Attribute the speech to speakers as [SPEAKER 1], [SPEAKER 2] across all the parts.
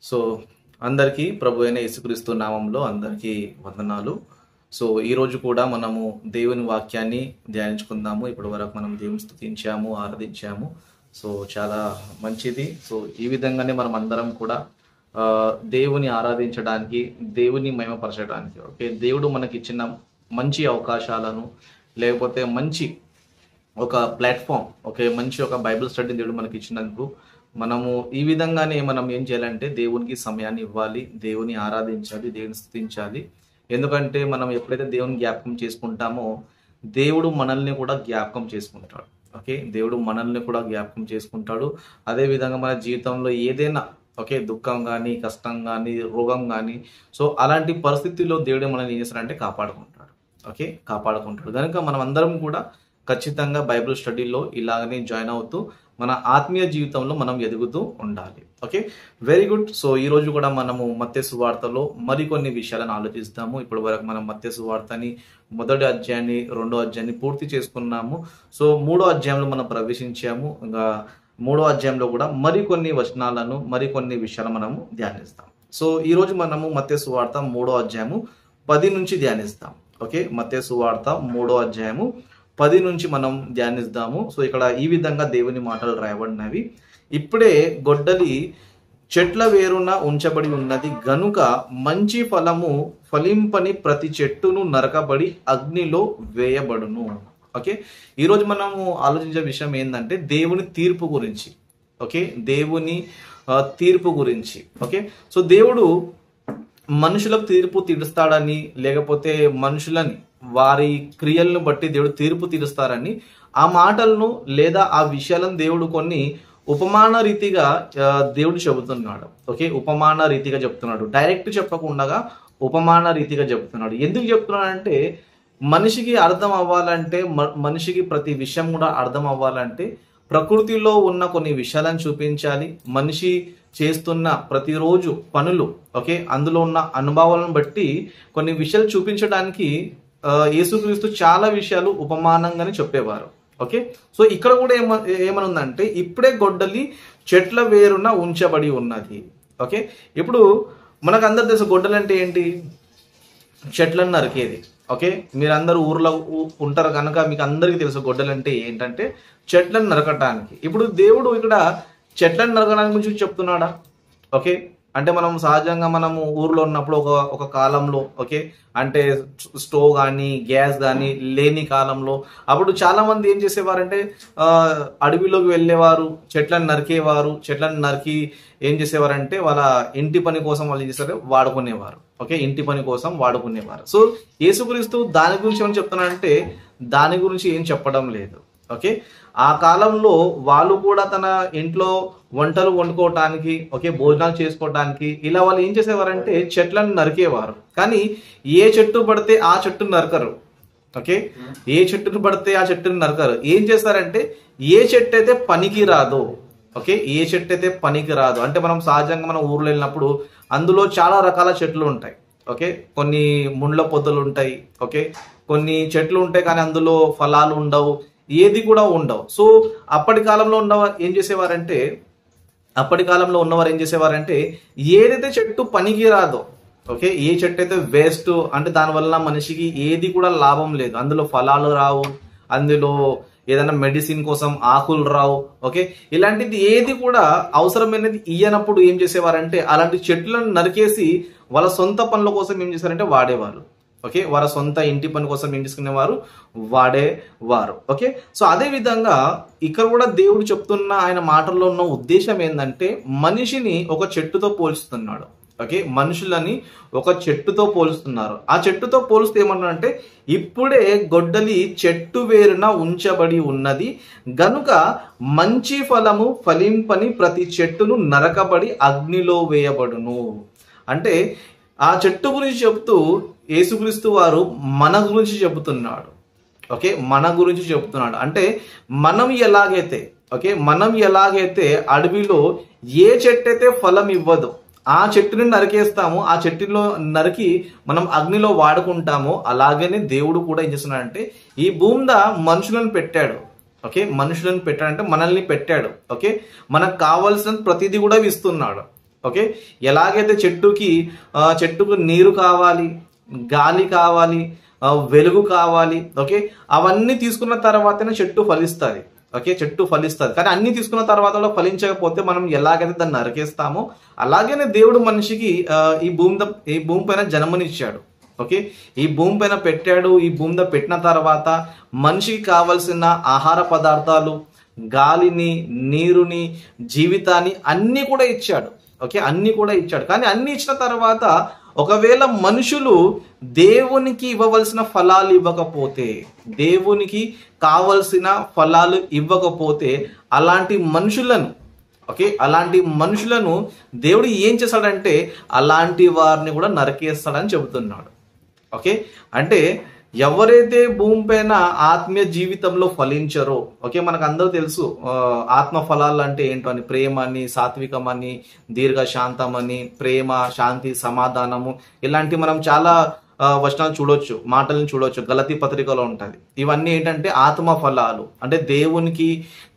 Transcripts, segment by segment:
[SPEAKER 1] So అందరికీ ప్రభు అయిన యేసుక్రీస్తు నామంలో అందరికీ వందనాలు. సో ఈరోజు కూడా మనము దేవుని వాక్యాన్ని ధ్యానించుకుందాము. ఇప్పటి వరకు మనం దేవుని స్తుతించాము, ఆరాధించాము. సో చాలా మంచిది. సో ఈ విధంగానే మనం అందరం కూడా దేవుని ఆరాధించడానికి, దేవుని మహిమపరచడానికి, ఓకే, దేవుడు మనకి ఇచ్చిన మంచి అవకాశాలను, లేకపోతే మంచి ఒక ప్లాట్ఫామ్, ఓకే, మంచి ఒక బైబిల్ స్టడీ దేవుడు మనకి ఇచ్చినందుకు మనము ఈ విధంగానే మనం ఏం చేయాలంటే దేవునికి సమయాన్ని ఇవ్వాలి, దేవుని ఆరాధించాలి, దేవుని స్తుతించాలి. ఎందుకంటే మనం ఎప్పుడైతే దేవుని జ్ఞాపకం చేసుకుంటామో దేవుడు మనల్ని కూడా జ్ఞాపకం చేసుకుంటాడు. ఓకే, దేవుడు మనల్ని కూడా జ్ఞాపకం చేసుకుంటాడు. అదే విధంగా మన జీవితంలో ఏదైనా, ఓకే, దుఃఖం కానీ, కష్టం కానీ, రోగం కానీ, సో అలాంటి పరిస్థితుల్లో దేవుడు మనల్ని ఏం చేస్తాడంటే కాపాడుకుంటాడు. ఓకే, కాపాడుకుంటాడు. కనుక మనం అందరం కూడా ఖచ్చితంగా బైబిల్ స్టడీలో ఇలాగనే జాయిన్ అవుతూ మన ఆత్మీయ జీవితంలో మనం ఎదుగుతూ ఉండాలి. Okay, very good. సో ఈ రోజు కూడా మనము మత్తయి సువార్తలో మరికొన్ని విషయాలను ఆలోచిస్తాము. ఇప్పటి వరకు మనం మత్తయి సువార్తని మొదటి అధ్యాయాన్ని, రెండో అధ్యాయాన్ని పూర్తి చేసుకున్నాము. సో మూడో అధ్యాయంలో మనం ప్రవేశించాము. ఇంకా మూడో అధ్యాయంలో కూడా మరికొన్ని వచనాలను, మరికొన్ని విషయాలు మనము ధ్యానిస్తాం. సో ఈ రోజు మనము మత్తయి సువార్త మూడో అధ్యాయము 10 నుంచి ధ్యానిస్తాం. ఓకే, మత్తయి సువార్త మూడో అధ్యాయము 10 నుంచి మనం ధ్యానిస్తాము. సో ఇక్కడ ఈ విధంగా దేవుని మాటలు రాయబడినవి. ఇప్పుడే గొడ్డలి చెట్ల వేరున ఉంచబడి ఉన్నది గనుక మంచి ఫలము ఫలింపని ప్రతి చెట్టును నరకబడి అగ్నిలో వేయబడును. ఓకే, ఈరోజు మనము ఆలోచించే విషయం ఏంటంటే దేవుని తీర్పు గురించి. ఓకే, దేవుని తీర్పు గురించి. ఓకే, సో దేవుడు మనుషులకు తీర్పు తీరుస్తాడని, లేకపోతే మనుషులని వారి క్రియలను బట్టి దేవుడు తీర్పు తీరుస్తారని ఆ మాటలను లేదా ఆ విషయాలను దేవుడు కొన్ని ఉపమాన రీతిగా దేవుడు చెబుతున్నాడు. ఓకే, ఉపమాన రీతిగా చెప్తున్నాడు, డైరెక్ట్ చెప్పకుండా ఉపమాన రీతిగా చెప్తున్నాడు. ఎందుకు చెప్తున్నాడంటే మనిషికి అర్థం అవ్వాలంటే, మనిషికి ప్రతి విషయం కూడా అర్థం అవ్వాలంటే ప్రకృతిలో ఉన్న కొన్ని విషయాలను చూపించాలి. మనిషి చేస్తున్న ప్రతిరోజు పనులు, ఓకే, అందులో ఉన్న అనుభవాలను బట్టి కొన్ని విషయాలు చూపించడానికి యేసుక్రీస్తు చాలా విషయాలు ఉపమానంగానే చెప్పేవారు. ఓకే, సో ఇక్కడ కూడా ఏమనుందంటే ఇప్పుడే గొడ్డలి చెట్ల వేరున ఉంచబడి ఉన్నది. ఓకే, ఇప్పుడు మనకు అందరు తెలుసు గొడ్డలు అంటే ఏంటి? చెట్లను నరికేది. ఓకే, మీరందరూ ఊర్లో ఉంటారు కనుక మీకు అందరికీ తెలుసు గొడ్డలు అంటే ఏంటంటే చెట్లను నరకటానికి. ఇప్పుడు దేవుడు ఇక్కడ చెట్లను నరకడానికి గురించి చెప్తున్నాడా? ఓకే, అంటే మనం సహజంగా మనము ఊర్లో ఉన్నప్పుడు ఒక కాలంలో, ఓకే, అంటే స్టవ్ కానీ గ్యాస్ కానీ లేని కాలంలో అప్పుడు చాలా మంది ఏం చేసేవారంటే అడవిలోకి వెళ్ళేవారు, చెట్లను నరికేవారు. చెట్లను నరికి ఏం చేసేవారంటే వాళ్ళ ఇంటి పని కోసం వాళ్ళు ఏం చేస్తారు, వాడుకునేవారు. ఓకే, ఇంటి పని కోసం వాడుకునేవారు. సో యేసుక్రీస్తు దాని గురించి ఏమని చెప్తున్నాడంటే దాని గురించి ఏం చెప్పడం లేదు. ఓకే, ఆ కాలంలో వాళ్ళు కూడా తన ఇంట్లో వంటలు వండుకోవటానికి, ఓకే, భోజనాలు చేసుకోవటానికి ఇలా వాళ్ళు ఏం చేసేవారంటే చెట్లను నరికేవారు. కానీ ఏ చెట్టు పడితే ఆ చెట్టును నరకరు. ఓకే, ఏ చెట్టును పడితే ఆ చెట్టును నరకరు. ఏం చేస్తారంటే ఏ చెట్టు అయితే పనికి రాదో, ఓకే, ఏ చెట్టు అయితే పనికి రాదు అంటే మనం సహజంగా మనం ఊర్లో వెళ్ళినప్పుడు అందులో చాలా రకాల చెట్లు ఉంటాయి. ఓకే, కొన్ని ముండ్ల పొదలు ఉంటాయి. ఓకే, కొన్ని చెట్లు ఉంటాయి కానీ అందులో ఫలాలు ఉండవు, ఏది కూడా ఉండవు. సో అప్పటి కాలంలో ఉన్నవారు ఏం చేసేవారంటే ఏదైతే చెట్టు పనికి రాదో, ఓకే, ఏ చెట్టు అయితే వేస్ట్ అంటే దానివల్ల మనిషికి ఏది కూడా లాభం లేదు, అందులో ఫలాలు రావు, అందులో ఏదైనా మెడిసిన్ కోసం ఆకులు రావు, ఓకే, ఇలాంటిది ఏది కూడా అవసరమైనది ఇయ్యనప్పుడు ఏం చేసేవారంటే అలాంటి చెట్లను నరికేసి వాళ్ళ సొంత పనుల కోసం ఏం చేశారంటే వాడేవారు. ఓకే, వాళ్ళ సొంత ఇంటి పని కోసం ఏం చేసుకునేవారు, వాడేవారు. ఓకే, సో అదే విధంగా ఇక్కడ కూడా దేవుడు చెప్తున్న ఆయన మాటల్లో ఉన్న ఉద్దేశం ఏంటంటే మనిషిని ఒక చెట్టుతో పోల్చుతున్నాడు. ఓకే, మనుషులని ఒక చెట్టుతో పోలుస్తున్నారు. ఆ చెట్టుతో పోలుస్తే ఏమన్నాడంటే ఇప్పుడే గొడ్డలి చెట్టు వేరున ఉంచబడి ఉన్నది గనుక మంచి ఫలము ఫలింపని ప్రతి చెట్టును నరకబడి అగ్నిలో వేయబడును. అంటే ఆ చెట్టు గురించి చెప్తూ యేసుక్రీస్తు వారు మన గురించి చెబుతున్నాడు. ఓకే, మన గురించి చెబుతున్నాడు అంటే మనం ఎలాగైతే అడవిలో ఏ చెట్టు అయితే ఫలం ఇవ్వదో ఆ చెట్టుని నరికేస్తాము, ఆ చెట్టులో నరికి మనం అగ్నిలో వాడుకుంటాము, అలాగనే దేవుడు కూడా ఏం చేస్తున్నాడంటే ఈ భూమిద మనుషులను పెట్టాడు. ఓకే, మనుషులను పెట్టాడంటే మనల్ని పెట్టాడు. ఓకే, మనకు కావాల్సిన ప్రతిదీ కూడా ఇస్తున్నాడు. ఓకే, ఎలాగైతే చెట్టుకు నీరు కావాలి, గాలి కావాలి, వెలుగు కావాలి, ఓకే, అవన్నీ తీసుకున్న తర్వాతనే చెట్టు ఫలిస్తుంది. ఓకే, చెట్టు ఫలిస్తుంది. కానీ అన్ని తీసుకున్న తర్వాత కూడా ఫలించకపోతే మనం ఎలాగైతే దాన్ని నరికేస్తామో అలాగనే దేవుడు మనిషికి ఈ భూమి పైన జన్మనిచ్చాడు. ఓకే, ఈ భూమి పైన పెట్టాడు. ఈ భూమిలో పెట్టిన తర్వాత మనిషికి కావలసిన ఆహార పదార్థాలు, గాలిని, నీరుని, జీవితాన్ని అన్ని కూడా ఇచ్చాడు. ఓకే, అన్ని కూడా ఇచ్చాడు. కానీ అన్ని ఇచ్చిన తర్వాత ఒకవేళ మనుషులు దేవునికి ఇవ్వవలసిన ఫలాలు ఇవ్వకపోతే, దేవునికి కావలసిన ఫలాలు ఇవ్వకపోతే అలాంటి మనుషులను, ఓకే, అలాంటి మనుషులను దేవుడు ఏం చేస్తాడంటే అలాంటి వారిని కూడా నరికేస్తాడని చెబుతున్నాడు. ఓకే, అంటే ఎవరైతే భూమి పైన ఆత్మీయ జీవితంలో ఫలించరో, ఓకే, మనకు అందరూ తెలుసు ఆత్మ ఫలాలు అంటే ఏంటో అని, ప్రేమ అని, సాత్వికం అని, దీర్ఘశాంతం అని, ప్రేమ, శాంతి, సమాధానము, ఇలాంటి మనం చాలా వచనాలు చూడొచ్చు, మాటలను చూడొచ్చు, గలతీ పత్రికలో ఉంటుంది. ఇవన్నీ ఏంటంటే ఆత్మ ఫలాలు, అంటే దేవునికి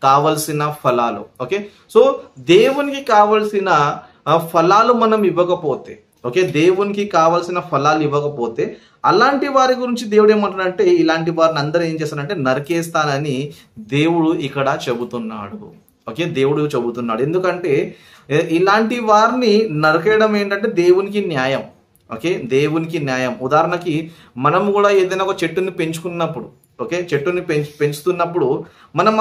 [SPEAKER 1] కావలసిన ఫలాలు. ఓకే, సో దేవునికి కావలసిన ఫలాలు మనం ఇవ్వకపోతే, ఓకే, దేవునికి కావలసిన ఫలాలు ఇవ్వకపోతే అలాంటి వారి గురించి దేవుడు ఏమంటాడంటే ఇలాంటి వారిని అందరూ ఏం చేస్తానంటే నరికేస్తానని దేవుడు ఇక్కడ చెబుతున్నాడు. ఓకే, దేవుడు చెబుతున్నాడు. ఎందుకంటే ఇలాంటి వారిని నరికేయడం ఏంటంటే దేవునికి న్యాయం. ఓకే, దేవునికి న్యాయం. ఉదాహరణకి మనం కూడా ఏదైనా ఒక చెట్టుని పెంచుకున్నప్పుడు, ఓకే, చెట్టుని పెంచుతున్నప్పుడు మనం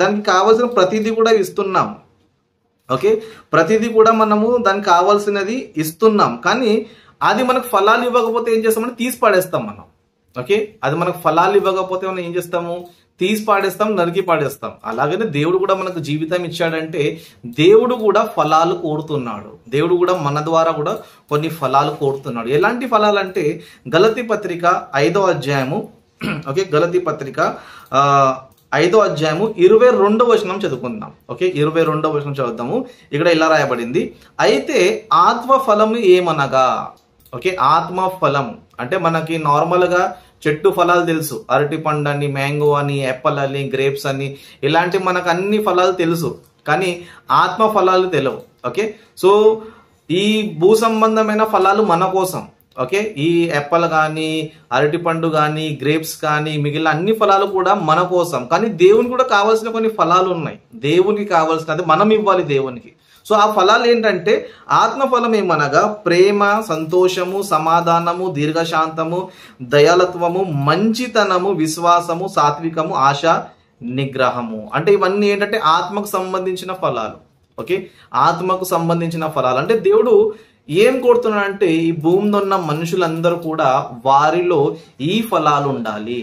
[SPEAKER 1] దానికి కావాల్సిన ప్రతిదీ కూడా ఇస్తున్నాం. ఓకే, ప్రతిదీ కూడా మనము దానికి కావాల్సినది ఇస్తున్నాం. కానీ అది మనకు ఫలాలు ఇవ్వకపోతే ఏం చేస్తామంటే తీసి పాడేస్తాం మనం. ఓకే, అది మనకు ఫలాలు ఇవ్వకపోతే మనం ఏం చేస్తాము, తీసి పాడేస్తాం, నరికి పాడేస్తాం. అలాగనే దేవుడు కూడా మనకు జీవితం ఇచ్చాడంటే దేవుడు కూడా ఫలాలు కోరుతున్నాడు. దేవుడు కూడా మన ద్వారా కూడా కొన్ని ఫలాలు కోరుతున్నాడు. ఎలాంటి ఫలాలు అంటే గలతీ పత్రిక 5వ అధ్యాయము, ఓకే, గలతీ పత్రిక 5వ అధ్యాయము 22వ వచనం చదువుకుందాం. ఓకే, 22వ వచనం చదువుతాము. ఇక్కడ ఇలా రాయబడింది, అయితే ఆత్మ ఫలము ఏమనగా, ఓకే, ఆత్మ ఫలం అంటే మనకి నార్మల్గా చెట్టు ఫలాలు తెలుసు, అరటి పండు అని, మ్యాంగో అని, యాపిల్ అని, గ్రేప్స్ అని, ఇలాంటి మనకు అన్ని ఫలాలు తెలుసు. కానీ ఆత్మ ఫలాలు తెలియవు. ఓకే, సో ఈ భూ సంబంధమైన ఫలాలు మన కోసం. ఓకే, ఈ యాపిల్ కానీ, అరటి పండు కానీ, గ్రేప్స్ కానీ, మిగిలిన అన్ని ఫలాలు కూడా మన కోసం. కానీ దేవునికి కూడా కావాల్సిన కొన్ని ఫలాలు ఉన్నాయి. దేవునికి కావాల్సినది మనం ఇవ్వాలి దేవునికి. సో ఆ ఫలాలు ఏంటంటే ఆత్మఫలం ఏమనగా ప్రేమ, సంతోషము, సమాధానము, దీర్ఘశాంతము, దయాలత్వము, మంచితనము, విశ్వాసము, సాత్వికము, ఆశ, నిగ్రహము. అంటే ఇవన్నీ ఏంటంటే ఆత్మకు సంబంధించిన ఫలాలు. ఓకే, ఆత్మకు సంబంధించిన ఫలాలు అంటే దేవుడు ఏం కోరుతున్నాడంటే ఈ భూమిలో ఉన్న మనుషులందరూ కూడా వారిలో ఈ ఫలాలు ఉండాలి.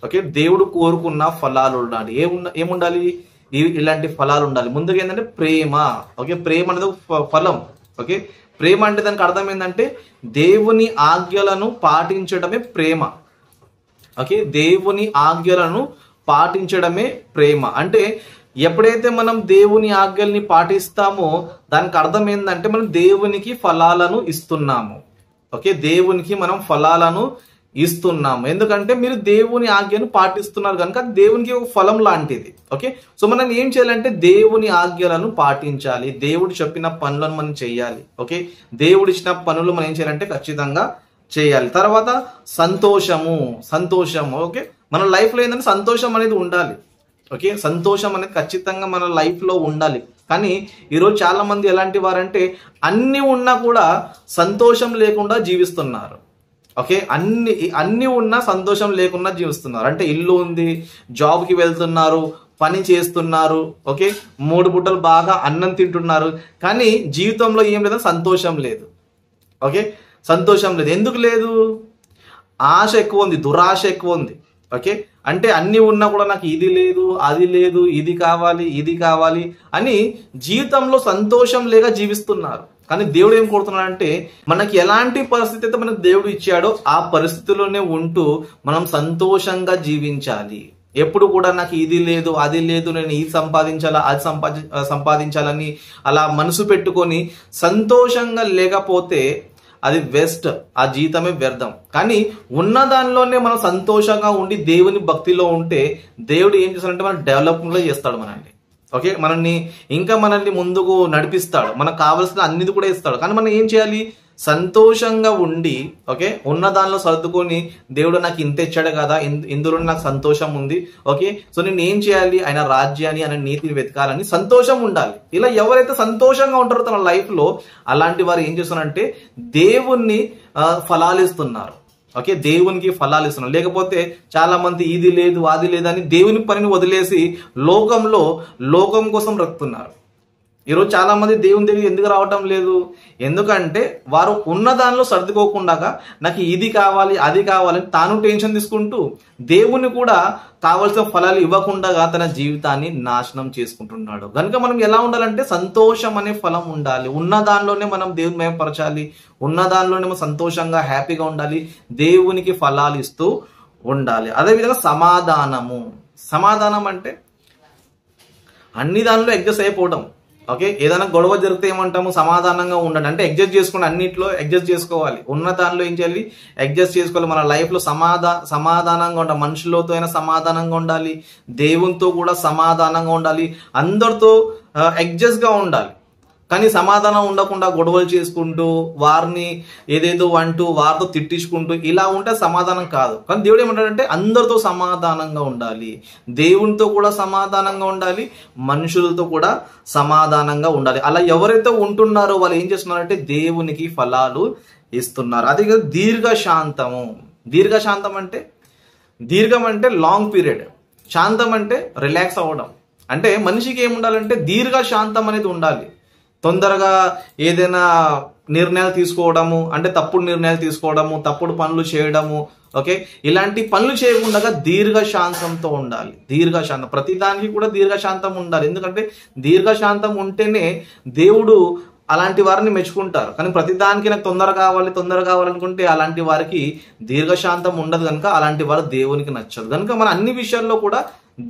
[SPEAKER 1] ఓకే, దేవుడు కోరుకున్న ఫలాలు ఉండాలి. ఏముండాలి, ఇలాంటి ఫలాలు ఉండాలి. ముందుగా ఏంటంటే ప్రేమ. ఓకే, ప్రేమ అనేది ఫలం. ఓకే, ప్రేమ అంటే దానికి అర్థం ఏంటంటే దేవుని ఆజ్ఞలను పాటించడమే ప్రేమ. ఓకే, దేవుని ఆజ్ఞలను పాటించడమే ప్రేమ. అంటే ఎప్పుడైతే మనం దేవుని ఆజ్ఞల్ని పాటిస్తామో దానికి అర్థం ఏంటంటే మనం దేవునికి ఫలాలను ఇస్తున్నాము. ఓకే, దేవునికి మనం ఫలాలను ఇస్తున్నాము. ఎందుకంటే మీరు దేవుని ఆజ్ఞను పాటిస్తున్నారు కనుక దేవునికి ఒక ఫలం లాంటిది. ఓకే, సో మనం ఏం చేయాలంటే దేవుని ఆజ్ఞలను పాటించాలి. దేవుడు చెప్పిన పనులను మనం చేయాలి. ఓకే, దేవుడు ఇచ్చిన పనులు మనం ఏం చేయాలంటే ఖచ్చితంగా చేయాలి. తర్వాత సంతోషము. ఓకే, మన లైఫ్లో ఏంటంటే సంతోషం అనేది ఉండాలి. ఓకే, సంతోషం అనేది ఖచ్చితంగా మన లైఫ్లో ఉండాలి. కానీ ఈరోజు చాలా మంది ఎలాంటి వారంటే అన్ని ఉన్నా కూడా సంతోషం లేకుండా జీవిస్తున్నారు. ఓకే, అన్ని ఉన్నా సంతోషం లేకుండా జీవిస్తున్నారు. అంటే ఇల్లు ఉంది, జాబ్కి వెళ్తున్నారు, పని చేస్తున్నారు, ఓకే, 3 పూటలు బాగా అన్నం తింటున్నారు, కానీ జీవితంలో ఏం లేదు, సంతోషం లేదు. ఓకే, సంతోషం లేదు. ఎందుకు లేదు? ఆశ ఎక్కువ ఉంది, దురాశ ఎక్కువ ఉంది. ఓకే, అంటే అన్ని ఉన్నా కూడా నాకు ఇది లేదు, అది లేదు, ఇది కావాలి అని జీవితంలో సంతోషం లేక జీవిస్తున్నారు. కానీ దేవుడు ఏం కోరుతున్నాడంటే మనకి ఎలాంటి పరిస్థితి అయితే మనకు దేవుడు ఇచ్చాడో ఆ పరిస్థితిలోనే ఉంటూ మనం సంతోషంగా జీవించాలి. ఎప్పుడు కూడా నాకు ఇది లేదు, అది లేదు, నేను ఇది సంపాదించాలా, అది సంపాదించాలని అలా మనసు పెట్టుకొని సంతోషంగా లేకపోతే అది వేస్ట్, ఆ జీవితమే వ్యర్థం. కానీ ఉన్న దానిలోనే మనం సంతోషంగా ఉండి దేవుని భక్తిలో ఉంటే దేవుడు ఏం చేస్తాడంటే మనం డెవలప్మెంట్లో చేస్తాడు మనల్ని. ఓకే, మనల్ని ముందుకు నడిపిస్తాడు, మనకు కావాల్సిన అన్నిది కూడా ఇస్తాడు. కానీ మనం ఏం చేయాలి? సంతోషంగా ఉండి, ఓకే, ఉన్న దానిలో సర్దుకొని దేవుడు నాకు ఇంత ఇచ్చాడు కదా, ఇందులో నాకు సంతోషం ఉంది, ఓకే, సో నేను ఏం చేయాలి? ఆయన రాజ్యాన్ని, ఆయన నీతిని వెతకాలని సంతోషం ఉండాలి. ఇలా ఎవరైతే సంతోషంగా ఉంటారో తన లైఫ్ లో, అలాంటి వారు ఏం చేస్తున్నారంటే దేవుణ్ణి ఫలాలిస్తున్నారు. ఓకే, దేవునికి ఫలాలు ఇస్తున్నారు. లేకపోతే చాలా మంది ఇది లేదు అది లేదని దేవుని పనిని వదిలేసి లోకం కోసం బ్రతుకుతున్నారు. ఈరోజు చాలా మంది దేవుని దగ్గర ఎందుకు రావటం లేదు? ఎందుకంటే వారు ఉన్న దానిలో సర్దుకోకుండా నాకు ఇది కావాలి అది కావాలని తాను టెన్షన్ తీసుకుంటూ దేవుని కూడా కావలసిన ఫలాలు ఇవ్వకుండా తన జీవితాన్ని నాశనం చేసుకుంటున్నాడు. కనుక మనం ఎలా ఉండాలంటే సంతోషం అనే ఫలం ఉండాలి. ఉన్న దానిలోనే మనం దేవుని మహిమపరచాలి, ఉన్న దానిలోనే మనం సంతోషంగా హ్యాపీగా ఉండాలి, దేవునికి ఫలాలు ఇస్తూ ఉండాలి. అదేవిధంగా సమాధానం అంటే అన్ని దానిలో అడ్జస్ట్ అయిపోవడం. ఓకే, ఏదైనా గొడవ జరిగితే ఏమంటాము? సమాధానంగా ఉండండి అంటే అడ్జస్ట్ చేసుకోండి, అన్నిట్లో అడ్జస్ట్ చేసుకోవాలి. ఉన్న దానిలో ఏం చేయాలి? అడ్జస్ట్ చేసుకోవాలి. మన లైఫ్ లో సమాధానంగా ఉండాలి, మనుషులతో అయినా సమాధానంగా ఉండాలి, దేవునితో కూడా సమాధానంగా ఉండాలి, అందరితో అడ్జస్ట్ గా ఉండాలి. కానీ సమాధానం ఉండకుండా గొడవలు చేసుకుంటూ వారిని ఏదేదో అంటూ వారితో తిట్టించుకుంటూ ఇలా ఉంటే సమాధానం కాదు. కానీ దేవుడు ఏమంటాడంటే అందరితో సమాధానంగా ఉండాలి, దేవునితో కూడా సమాధానంగా ఉండాలి, మనుషులతో కూడా సమాధానంగా ఉండాలి. అలా ఎవరైతే ఉంటున్నారో వాళ్ళు ఏం చేస్తున్నారంటే దేవునికి ఫలాలు ఇస్తున్నారు. అదే దీర్ఘశాంతం అంటే దీర్ఘం అంటే లాంగ్ పీరియడ్, శాంతం అంటే రిలాక్స్ అవ్వడం. అంటే మనిషికి ఏముండాలంటే దీర్ఘశాంతం అనేది ఉండాలి. తొందరగా ఏదైనా నిర్ణయాలు తీసుకోవడము అంటే తప్పుడు నిర్ణయాలు తీసుకోవడము, తప్పుడు పనులు చేయడము, ఓకే, ఇలాంటి పనులు చేయకుండా దీర్ఘశాంతంతో ఉండాలి. ప్రతిదానికి కూడా దీర్ఘశాంతం ఉండాలి. ఎందుకంటే దీర్ఘశాంతం ఉంటేనే దేవుడు అలాంటి వారిని మెచ్చుకుంటారు. కానీ ప్రతిదానికి నాకు తొందర కావాలనుకుంటే అలాంటి వారికి దీర్ఘశాంతం ఉండదు. కనుక అలాంటి వారు దేవునికి నచ్చదు. కనుక మన అన్ని విషయాల్లో కూడా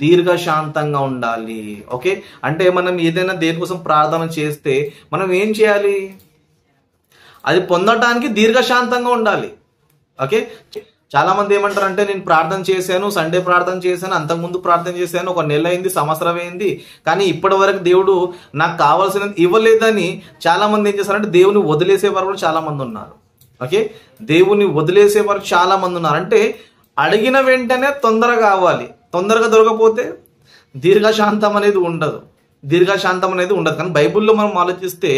[SPEAKER 1] దీర్ఘశాంతంగా ఉండాలి. ఓకే, అంటే మనం ఏదైనా దేనికోసం ప్రార్థన చేస్తే మనం ఏం చేయాలి? అది పొందటానికి దీర్ఘశాంతంగా ఉండాలి. ఓకే, చాలా మంది ఏమంటారంటే నేను ప్రార్థన చేశాను, సండే ప్రార్థన చేశాను, అంతకుముందు ప్రార్థన చేశాను, 1 నెల అయింది, సంవత్సరం అయింది, కానీ ఇప్పటి వరకు దేవుడు నాకు కావాల్సినది ఇవ్వలేదని చాలా మంది ఏం చేస్తారంటే దేవుని వదిలేసేవారు కూడా చాలా మంది ఉన్నారు. ఓకే, దేవుని వదిలేసేవారు చాలా మంది ఉన్నారు. అంటే అడిగిన వెంటనే తొందరగా కావాలి, తొందరగా దొరకపోతే దీర్ఘశాంతం అనేది ఉండదు. కానీ బైబిల్లో మనం ఆలోచిస్తే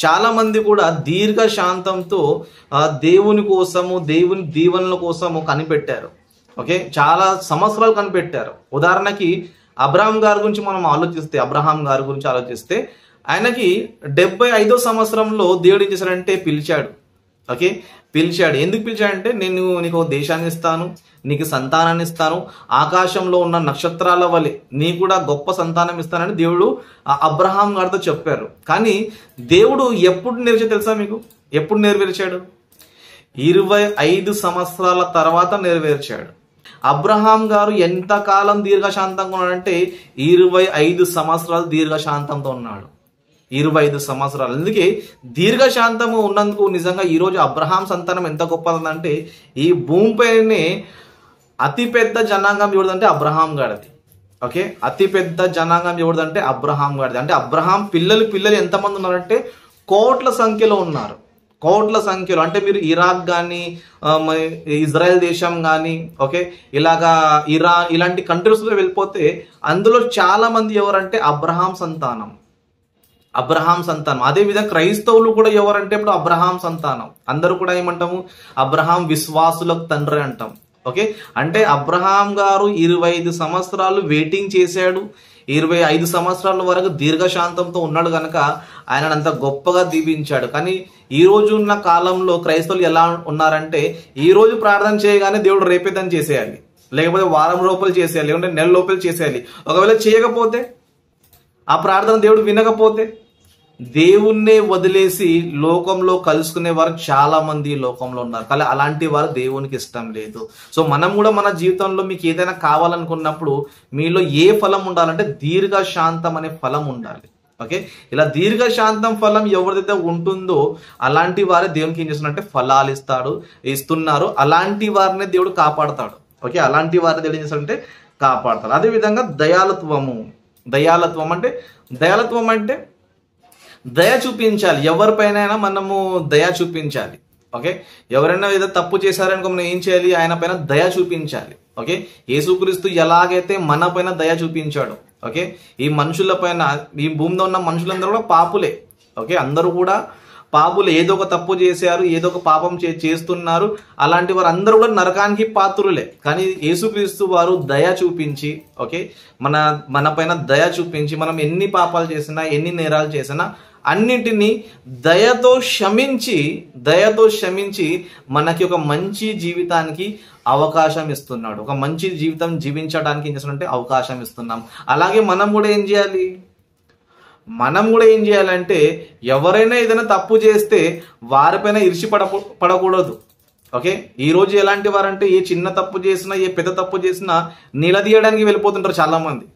[SPEAKER 1] చాలా మంది కూడా దీర్ఘశాంతంతో దేవుని కోసము, దేవుని దీవెనల కోసము కనిపెట్టారు. ఓకే, చాలా సంవత్సరాలు కనిపెట్టారు. ఉదాహరణకి అబ్రహాం గారి గురించి ఆలోచిస్తే ఆయనకి 75వ సంవత్సరంలో దేవుడు ఏం చేశాడంటే పిలిచాడు. ఎందుకు పిలిచాడంటే నేను నీకు దేశాన్ని ఇస్తాను, నీకు సంతానాన్ని ఇస్తాను, ఆకాశంలో ఉన్న నక్షత్రాల వలె నీ కూడా గొప్ప సంతానం ఇస్తానని దేవుడు అబ్రహాం గారితో చెప్పారు. కానీ దేవుడు ఎప్పుడు నెరవేర్చాడు తెలుసా మీకు? ఎప్పుడు నెరవేర్చాడు? 25 సంవత్సరాల తర్వాత నెరవేర్చాడు. అబ్రహాం గారు ఎంతకాలం దీర్ఘశాంతంగా ఉన్నాడంటే 25 సంవత్సరాలు దీర్ఘశాంతంతో ఉన్నాడు. 25 సంవత్సరాలు. అందుకే దీర్ఘశాంతము ఉన్నందుకు నిజంగా ఈరోజు అబ్రహాం సంతానం ఎంత గొప్పదంటే ఈ భూమిపైనే అతిపెద్ద జనాంగం ఎవరిదంటే అబ్రహాం గారిది. ఓకే, అతిపెద్ద జనాంగం ఎవరిదంటే అబ్రహాం గారిది. అంటే అబ్రహాం పిల్లలు ఎంతమంది ఉన్నారంటే కోట్ల సంఖ్యలో ఉన్నారు. అంటే మీరు ఇరాక్ కానీ ఇజ్రాయెల్ దేశం కానీ, ఓకే, ఇలాగా ఇరాన్ ఇలాంటి కంట్రీస్లో వెళ్ళిపోతే అందులో చాలా మంది ఎవరంటే అబ్రహాం సంతానం. అదే విధంగా క్రైస్తవులు కూడా ఎవరంటే ఇప్పుడు అబ్రహాం సంతానం. అందరూ కూడా ఏమంటాము? అబ్రహాం విశ్వాసులకు తండ్రి అంటాం. ఓకే, అంటే అబ్రహాం గారు 25 సంవత్సరాలు వెయిటింగ్ చేశాడు, 25 సంవత్సరాల వరకు దీర్ఘశాంతంతో ఉన్నాడు కనుక ఆయన అంత గొప్పగా దీవించాడు. కానీ ఈ రోజు ఉన్న కాలంలో క్రైస్తవులు ఎలా ఉన్నారంటే ఈ రోజు ప్రార్థన చేయగానే దేవుడు రేపేదని చేసేయాలి, లేకపోతే వారం లోపల చేసేయాలి, లేకుంటే నెల లోపల చేసేయాలి. ఒకవేళ చేయకపోతే, ఆ ప్రార్థన దేవుడు వినకపోతే దేవుణ్ణే వదిలేసి లోకంలో కలుసుకునే వారు చాలా మంది లోకంలో ఉన్నారు. కానీ అలాంటి వారు దేవునికి ఇష్టం లేదు. సో మనం కూడా మన జీవితంలో మీకు ఏదైనా కావాలనుకున్నప్పుడు మీలో ఏ ఫలం ఉండాలంటే దీర్ఘశాంతం అనే ఫలం ఉండాలి. ఓకే, ఇలా దీర్ఘశాంతం ఫలం ఎవరిదైతే ఉంటుందో అలాంటి వారే దేవునికి ఏం చేస్తున్నారంటే ఫలాలు ఇస్తున్నారు. అలాంటి వారిని దేవుడు కాపాడతాడు. ఓకే, అలాంటి వారిని దేవుడు ఏం చేస్తాడంటే కాపాడతాడు. అదేవిధంగా దయాళుత్వము. దయాలత్వం అంటే దయ చూపించాలి. ఎవరిపైన మనము దయ చూపించాలి. ఓకే, ఎవరైనా ఏదో తప్పు చేశారనుకో మనం ఏం చేయాలి? ఆయన పైన దయ చూపించాలి. ఓకే, యేసుక్రీస్తు ఎలాగైతే మన పైన దయ చూపించాడు. ఓకే, ఈ మనుషుల పైన, ఈ భూమిలో ఉన్న మనుషులందరూ కూడా పాపులే. ఓకే, అందరూ కూడా పాపులు, ఏదో ఒక తప్పు చేశారు, ఏదో ఒక పాపం చేస్తున్నారు. అలాంటి వారు అందరూ కూడా నరకానికి పాత్రులే. కానీ యేసుక్రీస్తు వారు దయ చూపించి, ఓకే, మన పైన దయ చూపించి, మనం ఎన్ని పాపాలు చేసినా, ఎన్ని నేరాలు చేసినా అన్నిటినీ దయతో క్షమించి మనకి ఒక మంచి జీవితానికి అవకాశం ఇస్తున్నాడు. ఒక మంచి జీవితం జీవించడానికి ఏం చేస్తున్నాడంటే అవకాశం ఇస్తున్నాం. అలాగే మనం కూడా ఏం చేయాలంటే ఎవరైనా ఏదైనా తప్పు చేస్తే వారిపైన ఇరిసి పడకూడదు. ఓకే, ఈ రోజు ఎలాంటి వారంటే ఏ చిన్న తప్పు చేసినా, ఏ పెద్ద తప్పు చేసినా నిలదీయడానికి వెళ్ళిపోతుంటారు చాలా మంది.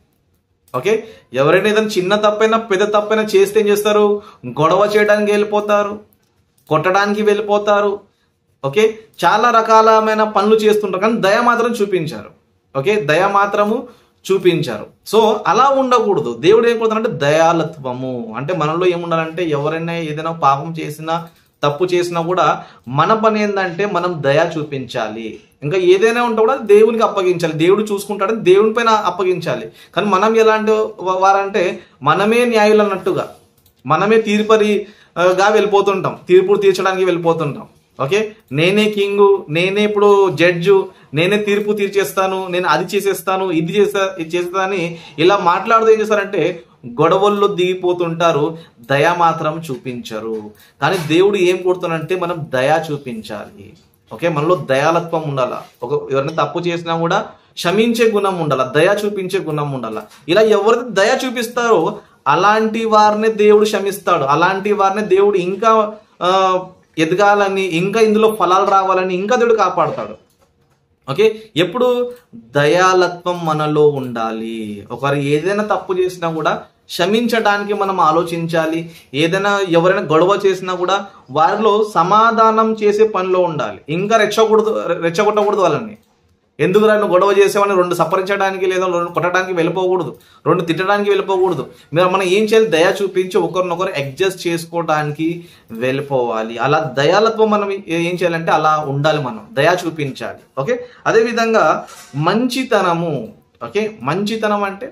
[SPEAKER 1] ఓకే, ఎవరైనా ఏదైనా చిన్న తప్పైనా పెద్ద తప్పైనా చేస్తే ఏం చేస్తారు? గొడవ చేయడానికి వెళ్ళిపోతారు, కొట్టడానికి వెళ్ళిపోతారు. ఓకే, చాలా రకాలమైన పనులు చేస్తుంటారు, కానీ దయ మాత్రం చూపించారు. ఓకే, దయ మాత్రము చూపించారు. సో అలా ఉండకూడదు. దేవుడు ఏం కోరుతాడంటే దయాలత్వము. అంటే మనలో ఏముండాలంటే ఎవరైనా ఏదైనా పాపం చేసినా, తప్పు చేసినా కూడా మన పని ఏంటంటే మనం దయ చూపించాలి. ఇంకా ఏదైనా ఉంటే కూడా దేవునికి అప్పగించాలి. దేవుడు చూసుకుంటాడని దేవుని పైన అప్పగించాలి. కానీ మనం ఎలాంటి వారంటే మనమే న్యాయులు అన్నట్టుగా, మనమే తీర్పరిగా వెళ్ళిపోతుంటాం, తీర్పులు తీర్చడానికి వెళ్ళిపోతుంటాం. ఓకే, నేనే కింగు, నేనే ఇప్పుడు జడ్జు, నేనే తీర్పు తీర్చేస్తాను, నేను అది చేసేస్తాను, ఇది చేస్తానని ఇలా మాట్లాడుతూ ఏం చేస్తారంటే గొడవల్లో దిగిపోతుంటారు, దయ మాత్రం చూపించరు. కానీ దేవుడు ఏం కోరుతానంటే మనం దయ చూపించాలి. ఓకే, మనలో దయాలత్వం ఉండాలా. ఎవరైనా తప్పు చేసినా కూడా క్షమించే గుణం ఉండాలా, దయ చూపించే గుణం ఉండాలా. ఇలా ఎవరైతే దయ చూపిస్తారో అలాంటి వారిని దేవుడు క్షమిస్తాడు. అలాంటి వారిని దేవుడు ఇంకా ఎదగాలని, ఇంకా ఇందులో ఫలాలు రావాలని ఇంకా దేవుడు కాపాడుతాడు. ఓకే, ఎప్పుడు దయాలత్వం మనలో ఉండాలి. ఒకరు ఏదైనా తప్పు చేసినా కూడా క్షమించడానికి మనం ఆలోచించాలి. ఏదైనా ఎవరైనా గొడవ చేసినా కూడా వారిలో సమాధానం చేసే పనిలో ఉండాలి. ఇంకా రెచ్చగొట్టకూడదు వాళ్ళని. ఎందుకు నన్ను గొడవ చేసేవాడిని రెండు సపరించడానికి లేదా రెండు కొట్టడానికి వెళ్ళిపోకూడదు, రెండు తిట్టడానికి వెళ్ళిపోకూడదు. మనం ఏం చేయాలి? దయ చూపించి ఒకరినొకరు అడ్జస్ట్ చేసుకోవడానికి వెళ్ళిపోవాలి. అలా దయాలత్వం మనం ఏం చేయాలంటే అలా ఉండాలి, మనం దయ చూపించాలి. ఓకే, అదేవిధంగా మంచితనము. ఓకే, మంచితనం అంటే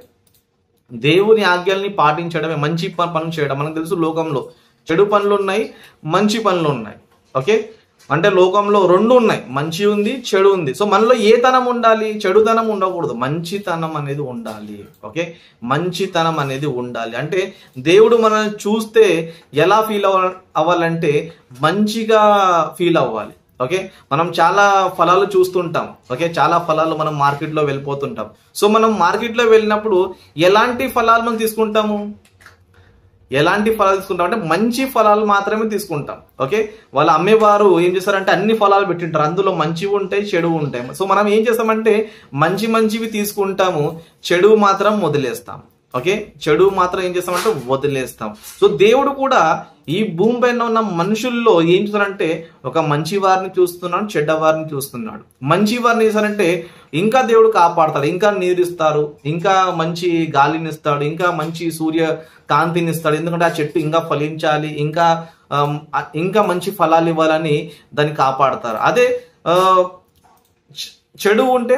[SPEAKER 1] దేవుని ఆజ్ఞల్ని పాటించడమే, మంచి పనులు చేయడం. మనకు తెలుసు లోకంలో చెడు పనులు ఉన్నాయి, మంచి పనులు ఉన్నాయి. ఓకే, అంటే లోకంలో రెండు ఉన్నాయి, మంచి ఉంది, చెడు ఉంది. సో మనలో ఏ తనం ఉండాలి? చెడుతనం ఉండకూడదు, మంచితనం అనేది ఉండాలి. ఓకే, మంచితనం అనేది ఉండాలి. అంటే దేవుడు మనల్ని చూస్తే ఎలా ఫీల్ అవ్వాలంటే మంచిగా ఫీల్ అవ్వాలి. ఓకే, మనం చాలా ఫలాలు చూస్తుంటాం. ఓకే, చాలా ఫలాలు మనం మార్కెట్లో వెళ్ళిపోతుంటాం. సో మనం మార్కెట్లో వెళ్ళినప్పుడు ఎలాంటి ఫలాలు మనం తీసుకుంటాము? అంటే మంచి ఫలాలు మాత్రమే తీసుకుంటాం. ఓకే, వాళ్ళు అమ్మేవారు ఏం చేస్తారంటే అన్ని ఫలాలు పెట్టింటారు, అందులో మంచివి ఉంటాయి, చెడు ఉంటాయి. సో మనం ఏం చేస్తామంటే మంచివి తీసుకుంటాము, చెడు మాత్రం వదిలేస్తాం. ఓకే, చెడు మాత్రం ఏం చేస్తామంటే వదిలేస్తాం. సో దేవుడు కూడా ఈ భూమి పైన ఉన్న మనుషుల్లో ఏం చేస్తారంటే ఒక మంచి వారిని చూస్తున్నాడు, చెడ్డ వారిని చూస్తున్నాడు. మంచి వారిని చేస్తారంటే ఇంకా దేవుడు కాపాడతాడు, ఇంకా నీరిస్తారు, ఇంకా మంచి గాలిని ఇస్తాడు, ఇంకా మంచి సూర్య కాంతిని ఇస్తాడు. ఎందుకంటే ఆ చెట్టు ఇంకా ఫలించాలి, ఇంకా మంచి ఫలాలు ఇవ్వాలని దాన్ని కాపాడతారు. అదే చెడు ఉంటే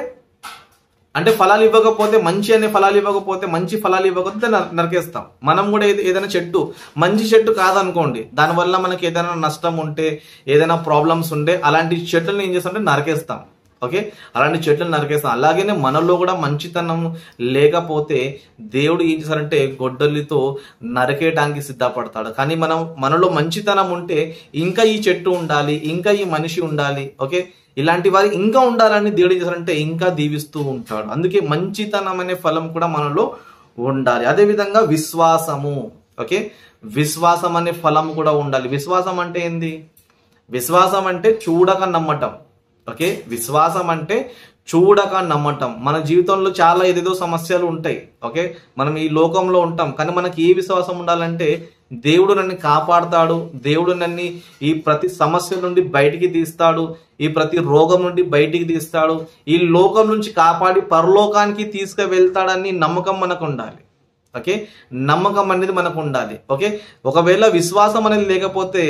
[SPEAKER 1] అంటే ఫలాలు ఇవ్వకపోతే, మంచి అనే ఫలాలు ఇవ్వకపోతే, మంచి ఫలాలు ఇవ్వకపోతే నరికేస్తాం. మనం కూడా ఏదైనా చెట్టు మంచి చెట్టు కాదనుకోండి, దానివల్ల మనకి ఏదైనా నష్టం ఉంటే, ఏదైనా ప్రాబ్లమ్స్ ఉంటే అలాంటి చెట్లను ఏం చేస్తామంటే నరికేస్తాం. ఓకే, అలాంటి చెట్లను నరికేస్తాం. అలాగనే మనలో కూడా మంచితనం లేకపోతే దేవుడు ఏం చేస్తారంటే గొడ్డలితో నరికేయడానికి సిద్ధపడతాడు. కానీ మనలో మంచితనం ఉంటే ఇంకా ఈ చెట్టు ఉండాలి, ఇంకా ఈ మనిషి ఉండాలి. ఓకే, ఇలాంటి వారి ఇంకా ఉండాలని దేవుడు ఏం చేస్తారంటే ఇంకా దీవిస్తూ ఉంటాడు. అందుకే మంచితనం అనే ఫలం కూడా మనలో ఉండాలి. అదేవిధంగా విశ్వాసము. ఓకే, విశ్వాసం అనే ఫలం కూడా ఉండాలి. విశ్వాసం అంటే ఏంది? విశ్వాసం అంటే చూడక నమ్మటం. ఓకే, విశ్వాసం అంటే చూడక నమ్మటం. మన జీవితంలో చాలా ఏదేదో సమస్యలు ఉంటాయి. ఓకే, మనం ఈ లోకంలో ఉంటాం, కానీ మనకి ఏ విశ్వాసం ఉండాలంటే దేవుడు నన్ను కాపాడుతాడు, దేవుడు నన్ను ఈ ప్రతి సమస్య నుండి బయటికి తీస్తాడు, ఈ ప్రతి రోగం నుండి బయటికి తీస్తాడు, ఈ లోకం నుంచి కాపాడి పరలోకానికి తీసుకువెళ్తాడని నమ్మకం మనకు ఉండాలి. ఓకే, నమ్మకం అనేది మనకు ఉండాలి. ఓకే, ఒకవేళ విశ్వాసం అనేది లేకపోతే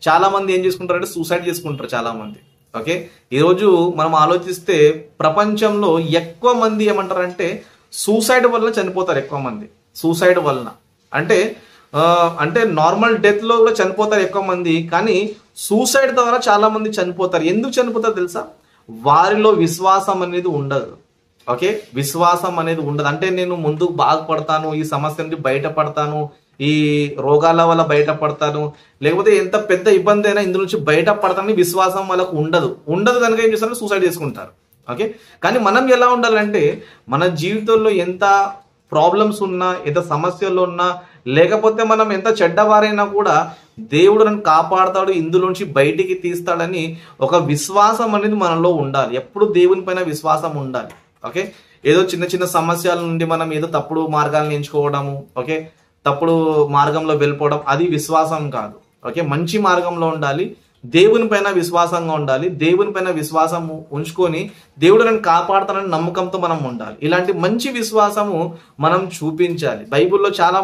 [SPEAKER 1] చాలా మంది ఏం చేసుకుంటారంటే సూసైడ్ చేసుకుంటారు చాలా మంది. ఓకే, ఈరోజు మనం ఆలోచిస్తే ప్రపంచంలో ఎక్కువ మంది ఏమంటారంటే సూసైడ్ వల్ల చనిపోతారు. ఎక్కువ మంది సూసైడ్ వలన అంటే నార్మల్ డెత్ లో కూడా చనిపోతారు ఎక్కువ మంది, కానీ సూసైడ్ ద్వారా చాలా మంది చనిపోతారు. ఎందుకు చనిపోతారు తెలుసా? వారిలో విశ్వాసం అనేది ఉండదు. ఓకే, విశ్వాసం అనేది ఉండదు. అంటే నేను ముందుకు బాగుపడతాను, ఈ సమస్య నుండి బయటపడతాను, ఈ రోగాల వల్ల బయటపడతాను, లేకపోతే ఎంత పెద్ద ఇబ్బంది అయినా ఇందు నుంచి బయటపడతానని విశ్వాసం వాళ్ళకు ఉండదు కనుక ఏం చేస్తారు? సూసైడ్ చేసుకుంటారు. ఓకే, కానీ మనం ఎలా ఉండాలంటే మన జీవితంలో ఎంత ప్రాబ్లమ్స్ ఉన్నా, ఎంత సమస్యలు ఉన్నా, లేకపోతే మనం ఎంత చెడ్డవారైనా కూడా దేవుడు నన్ను కాపాడతాడు, ఇందులోంచి బయటికి తీస్తాడని ఒక విశ్వాసం అనేది మనలో ఉండాలి. ఎప్పుడు దేవుని పైన విశ్వాసం ఉండాలి. ఓకే, ఏదో చిన్న చిన్న సమస్యల నుండి మనం ఏదో తప్పుడు మార్గాలను ఎంచుకోవడము, ఓకే, తప్పుడు మార్గంలో వెళ్ళిపోవడం, అది విశ్వాసం కాదు. ఓకే, మంచి మార్గంలో ఉండాలి, దేవుని పైన విశ్వాసంగా ఉండాలి, దేవుని పైన విశ్వాసం ఉంచుకొని దేవుడు నన్ను కాపాడుతానని నమ్మకంతో మనం ఉండాలి. ఇలాంటి మంచి విశ్వాసము మనం చూపించాలి. బైబిల్లో చాలా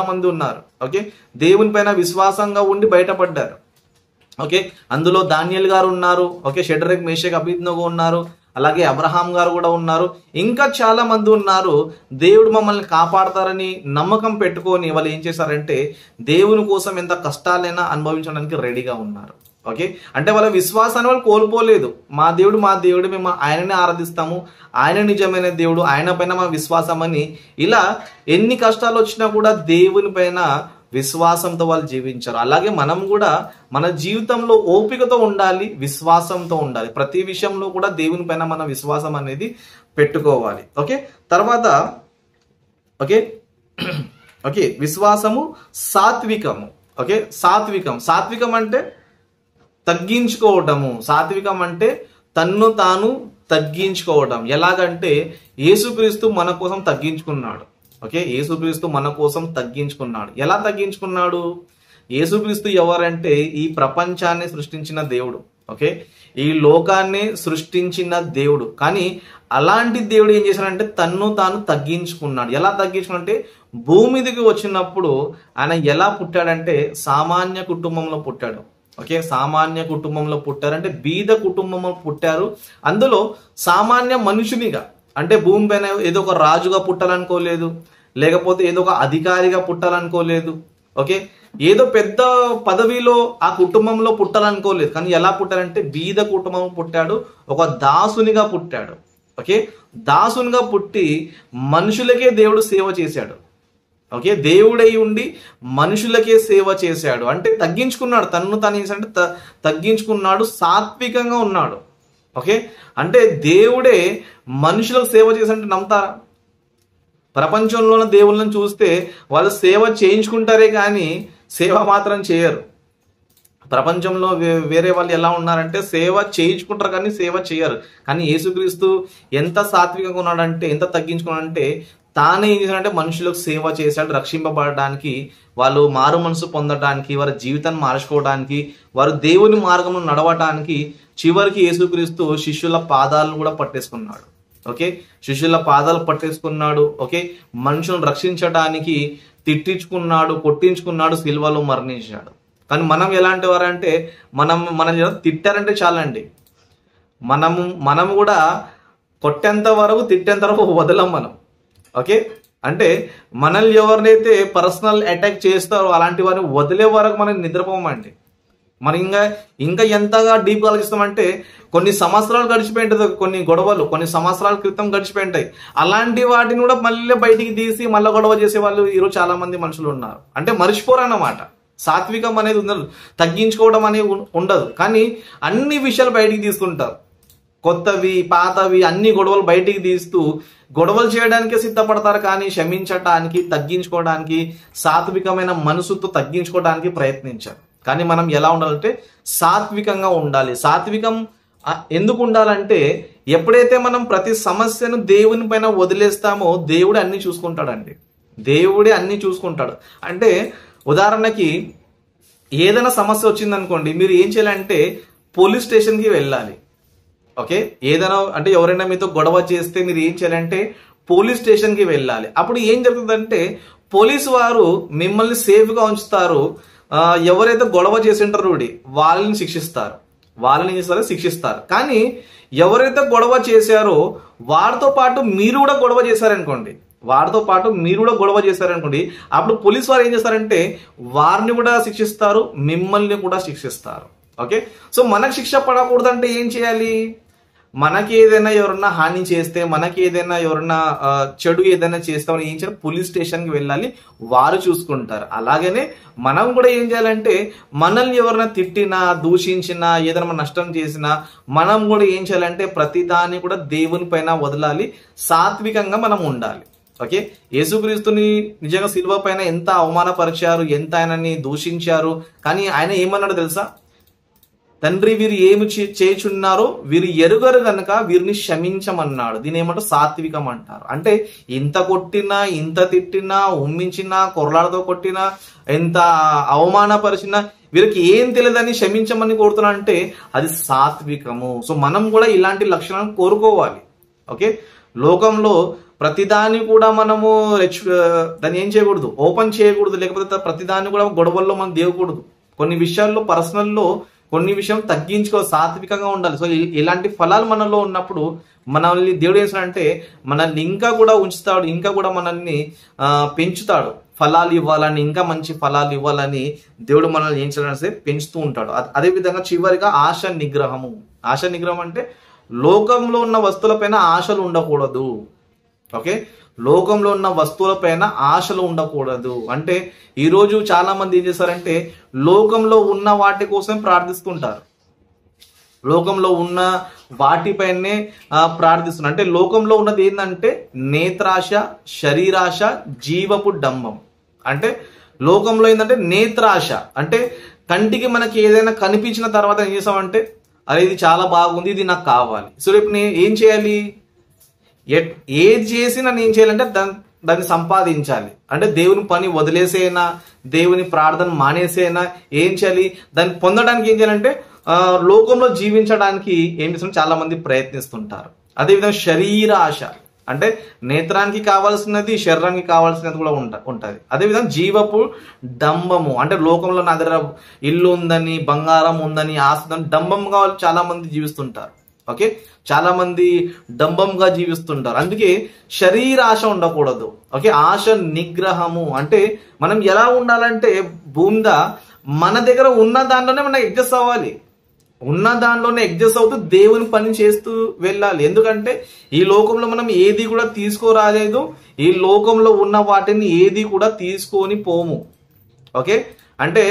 [SPEAKER 1] మంది ఉన్నారు. ఓకే, దేవుని పైన విశ్వాసంగా ఉండి బయటపడ్డారు. ఓకే, అందులో దానియేలు గారు ఉన్నారు. ఓకే, షడ్రక్ మేషక్ అబేద్నెగో ఉన్నారు. అలాగే అబ్రహాం గారు కూడా ఉన్నారు. ఇంకా చాలా మంది ఉన్నారు. దేవుడు మమ్మల్ని కాపాడతారని నమ్మకం పెట్టుకొని వాళ్ళు ఏం చేశారంటే దేవుని కోసం ఎంత కష్టాలైనా అనుభవించడానికి రెడీగా ఉన్నారు. ఓకే, అంటే వాళ్ళ విశ్వాసాన్ని వాళ్ళు కోల్పోలేదు. మా దేవుడు మేము ఆయననే ఆరాధిస్తాము, ఆయన నిజమైన దేవుడు, ఆయన పైన మా విశ్వాసం అని, ఇలా ఎన్ని కష్టాలు వచ్చినా కూడా దేవుని పైన విశ్వాసంతో వాళ్ళు జీవించారు. అలాగే మనం కూడా మన జీవితంలో ఓపికతో ఉండాలి, విశ్వాసంతో ఉండాలి. ప్రతి విషయంలో కూడా దేవుని పైన మన విశ్వాసం అనేది పెట్టుకోవాలి. ఓకే, తర్వాత ఓకే విశ్వాసము సాత్వికము. ఓకే, సాత్వికం అంటే తగ్గించుకోవటము. సాత్వికం అంటే తన్ను తాను తగ్గించుకోవడం. ఎలాగంటే యేసుక్రీస్తు మన కోసం తగ్గించుకున్నాడు. ఓకే, యేసుక్రీస్తు మన కోసం తగ్గించుకున్నాడు. ఎలా తగ్గించుకున్నాడు? యేసుక్రీస్తు ఎవరంటే ఈ ప్రపంచాన్ని సృష్టించిన దేవుడు. ఓకే, ఈ లోకాన్ని సృష్టించిన దేవుడు. కానీ అలాంటి దేవుడు ఏం చేశాడంటే తన్ను తాను తగ్గించుకున్నాడు. ఎలా తగ్గించుకున్నాడంటే భూమి మీదకి వచ్చినప్పుడు ఆయన ఎలా పుట్టాడంటే సామాన్య కుటుంబంలో పుట్టాడు. ఓకే, సామాన్య కుటుంబంలో పుట్టారంటే బీద కుటుంబంలో పుట్టారు. అందులో సామాన్య మనుషునిగా, అంటే భూమి పైన ఏదో ఒక రాజుగా పుట్టాలనుకోలేదు, లేకపోతే ఏదో ఒక అధికారిగా పుట్టాలనుకోలేదు. ఓకే, ఏదో పెద్ద పదవిలో ఆ కుటుంబంలో పుట్టాలనుకోలేదు. కానీ ఎలా పుట్టారంటే బీద కుటుంబం పుట్టాడు, ఒక దాసునిగా పుట్టాడు. ఓకే, దాసునిగా పుట్టి మనుషులకే దేవుడు సేవ చేశాడు. ఓకే, దేవుడై ఉండి మనుషులకే సేవ చేశాడు. అంటే తగ్గించుకున్నాడు, తన్ను తను తగ్గించుకున్నాడు, సాత్వికంగా ఉన్నాడు. ఓకే, అంటే దేవుడే మనుషులకు సేవ చేసినట్టు నమ్ముతారా? ప్రపంచంలో ఉన్న దేవుళ్ళని చూస్తే వాళ్ళు సేవ చేయించుకుంటారే కానీ సేవ మాత్రం చేయరు. ప్రపంచంలో వేరే వాళ్ళు ఎలా ఉన్నారంటే సేవ చేయించుకుంటారు కానీ సేవ చేయరు. కానీ యేసుక్రీస్తు ఎంత సాత్వికంగా ఉన్నాడంటే, ఎంత తగ్గించుకున్నాడంటే తానే ఏం చేశాడంటే మనుషులకు సేవ చేశాడు. రక్షింపబడడానికి, వాళ్ళు మారు మనసు పొందడానికి, వారి జీవితాన్ని మార్చుకోవడానికి, వారు దేవుని మార్గంలో నడవడానికి చివరికి యేసుక్రీస్తు శిష్యుల పాదాలను కూడా పట్టేసుకున్నాడు. ఓకే, శిష్యుల పాదాలు పట్టేసుకున్నాడు. ఓకే, మనుషులను రక్షించడానికి తిట్టించుకున్నాడు, కొట్టించుకున్నాడు, సిలువలో మరణించాడు. కానీ మనం ఎలాంటి వారంటే మనం తిట్టారంటే చాలండి, మనము కూడా కొట్టేంత వరకు తిట్టేంత వరకు వదలం మనం. ఓకే, అంటే మనల్ని ఎవరినైతే పర్సనల్ అటాక్ చేస్తారో అలాంటి వారిని వదిలే వరకు మనం నిద్రపోమండి. మనం ఇంకా ఎంతగా డీప్ ఆలోచిస్తామంటే కొన్ని సంవత్సరాలు గడిచిపోయింటుంది, కొన్ని గొడవలు కొన్ని సంవత్సరాల క్రితం గడిచిపోయింటాయి. అలాంటి వాటిని కూడా మళ్ళీ బయటికి తీసి మళ్ళీ గొడవ చేసే వాళ్ళు ఈరోజు చాలా మంది మనుషులు ఉన్నారు. అంటే మర్చిపోరు అన్నమాట. సాత్వికం అనేది ఉండదు, తగ్గించుకోవడం అనేది ఉండదు. కానీ అన్ని విషయాలు బయటికి తీసుకుంటారు, కొత్తవి పాతవి అన్ని గొడవలు బయటికి తీస్తూ గొడవలు చేయడానికే సిద్ధపడతారు. కానీ క్షమించడానికి, తగ్గించుకోవడానికి, సాత్వికమైన మనసుతో తగ్గించుకోవడానికి ప్రయత్నించారు. కానీ మనం ఎలా ఉండాలంటే సాత్వికంగా ఉండాలి. సాత్వికం ఎందుకు ఉండాలంటే ఎప్పుడైతే మనం ప్రతి సమస్యను దేవుని పైన వదిలేస్తామో దేవుడే అన్ని చూసుకుంటాడండి. దేవుడే అన్ని చూసుకుంటాడు. అంటే ఉదాహరణకి ఏదైనా సమస్య వచ్చిందనుకోండి, మీరు ఏం చేయాలంటే పోలీస్ స్టేషన్కి వెళ్ళాలి. ఓకే, ఏదైనా అంటే ఎవరైనా మీతో గొడవ చేస్తే మీరు ఏం చేయాలంటే పోలీస్ స్టేషన్కి వెళ్ళాలి. అప్పుడు ఏం జరుగుతుందంటే పోలీసు వారు మిమ్మల్ని సేఫ్గా ఉంచుతారు. ఎవరైతే గొడవ చేసి ఉంటారో వాళ్ళని శిక్షిస్తారు, శిక్షిస్తారు. కానీ ఎవరైతే గొడవ చేశారో వారితో పాటు మీరు కూడా గొడవ చేశారనుకోండి, అప్పుడు పోలీసు వారు ఏం చేస్తారంటే వారిని కూడా శిక్షిస్తారు, మిమ్మల్ని కూడా శిక్షిస్తారు. ఓకే, సో మనకు శిక్ష పడకూడదంటే ఏం చేయాలి? మనకి ఏదైనా ఎవరన్నా హాని చేస్తే, మనకి ఏదైనా ఎవరన్నా చెడు ఏదైనా చేస్తామని ఏం చేయాలి? పోలీస్ స్టేషన్కి వెళ్ళాలి, వారు చూసుకుంటారు. అలాగనే మనం కూడా ఏం చేయాలంటే మనల్ని ఎవరైనా తిట్టినా, దూషించినా, ఏదైనా నష్టం చేసినా మనం కూడా ఏం చేయాలంటే ప్రతిదాన్ని కూడా దేవుని పైన వదలాలి, సాత్వికంగా మనం ఉండాలి. ఓకే, యేసుక్రీస్తుని నిజంగా సిలువ పైన ఎంత అవమానపరిచారు, ఎంత ఆయనని దూషించారు, కానీ ఆయన ఏమన్నాడు తెలుసా? తండ్రి వీరు ఏమి చేయుచున్నారో వీరు ఎరుగరు గనక వీరిని క్షమించమన్నాడు. దీని ఏమంటారు? సాత్వికం అంటారు. అంటే ఇంత కొట్టినా, ఇంత తిట్టినా, ఉమ్మించినా, కొరలాడతో కొట్టినా, ఎంత అవమానపరిచినా వీరికి ఏం తెలియదని క్షమించమని కోరుతున్నా అంటే అది సాత్వికము. సో మనం కూడా ఇలాంటి లక్షణాలను కోరుకోవాలి. ఓకే, లోకంలో ప్రతిదాన్ని కూడా మనము దాన్ని ఏం చేయకూడదు, ఓపెన్ చేయకూడదు, లేకపోతే ప్రతిదాన్ని కూడా గొడవల్లో మనం దేవకూడదు. కొన్ని విషయాల్లో పర్సనల్లో కొన్ని విషయం తగ్గించుకో, సాత్వికంగా ఉండాలి. సో ఇలాంటి ఫలాలు మనలో ఉన్నప్పుడు మనల్ని దేవుడు చేస్తాడంటే మనల్ని ఇంకా కూడా ఉంచుతాడు, ఇంకా కూడా మనల్ని పెంచుతాడు. ఫలాలు ఇవ్వాలని, ఇంకా మంచి ఫలాలు ఇవ్వాలని దేవుడు మనల్ని ఏం చేయాలంటే పెంచుతూ ఉంటాడు. అదేవిధంగా చివరిగా ఆశ నిగ్రహము. ఆశ నిగ్రహం అంటే లోకంలో ఉన్న వస్తువులపైన ఆశలు ఉండకూడదు. ఓకే, లోకంలో ఉన్న వస్తువులపైన ఆశలు ఉండకూడదు. అంటే ఈరోజు చాలా మంది ఏం చేస్తారంటే లోకంలో ఉన్న వాటి కోసం ప్రార్థిస్తుంటారు, లోకంలో ఉన్న వాటిపైనే ప్రార్థిస్తున్నారు. అంటే లోకంలో ఉన్నది ఏంటంటే నేత్రాశ, శరీరాశ, జీవపు డంబం. అంటే లోకంలో ఏంటంటే నేత్రాశ అంటే కంటికి మనకి ఏదైనా కనిపించిన తర్వాత ఏం చేస్తామంటే అరే ఇది చాలా బాగుంది, ఇది నాకు కావాలి. సో రేపు నేను ఏం చేయాలి? ఏది చేసి నన్ను ఏం చేయాలంటే దాన్ని సంపాదించాలి. అంటే దేవుని పని వదిలేసేనా, దేవుని ప్రార్థన మానేసేనా, ఏం చేయాలి? దాన్ని పొందడానికి ఏం చేయాలంటే లోకంలో జీవించడానికి ఏం చేస్తున్నారు చాలా మంది ప్రయత్నిస్తుంటారు. అదేవిధంగా శరీర ఆశ అంటే నేత్రానికి కావాల్సినది, శరీరానికి కావాల్సినది కూడా ఉంటుంది. అదేవిధంగా జీవపు డంబము అంటే లోకంలో నా దగ్గర ఇల్లు ఉందని, బంగారం ఉందని, ఆస్తి ఉందని డంబంగా చాలా మంది జీవిస్తుంటారు. ఓకే, చాలా మంది డంబంగా జీవిస్తుంటారు. అందుకే శరీర ఆశ ఉండకూడదు. ఓకే, ఆశ నిగ్రహము అంటే మనం ఎలా ఉండాలంటే భూమిద మన దగ్గర ఉన్న దాంట్లోనే మనం అడ్జస్ట్ అవ్వాలి, ఉన్న దానిలోనే అడ్జస్ట్ అవుతూ దేవుని పని చేస్తూ వెళ్ళాలి. ఎందుకంటే ఈ లోకంలో మనం ఏది కూడా తీసుకోరాలేదు, ఈ లోకంలో ఉన్న వాటిని ఏది కూడా తీసుకొని పోము. ఓకే, అంటే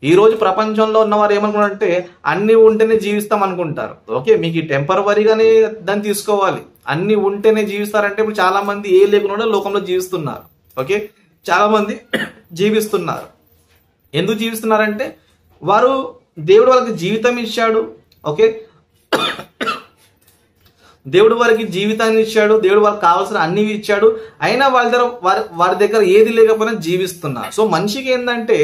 [SPEAKER 1] ఈ రోజు ప్రపంచంలో ఉన్నవారు ఏమనుకుంటారంటే అన్ని ఉంటేనే జీవిస్తాం అనుకుంటారు. ఓకే, మీకు ఈ టెంపరవరీగానే దాన్ని తీసుకోవాలి, అన్ని ఉంటేనే జీవిస్తారంటే ఇప్పుడు చాలా మంది ఏ లేకుండా లోకంలో జీవిస్తున్నారు. ఓకే, చాలా మంది జీవిస్తున్నారు. ఎందుకు జీవిస్తున్నారంటే వారు దేవుడు వాళ్ళకి జీవితం ఇచ్చాడు. ఓకే, దేవుడు వారికి జీవితాన్ని ఇచ్చాడు, దేవుడు వాళ్ళకి కావాల్సిన అన్ని ఇచ్చాడు, అయినా వారి దగ్గర ఏది లేకపోయినా జీవిస్తున్నారు. సో మనిషికి ఏంటంటే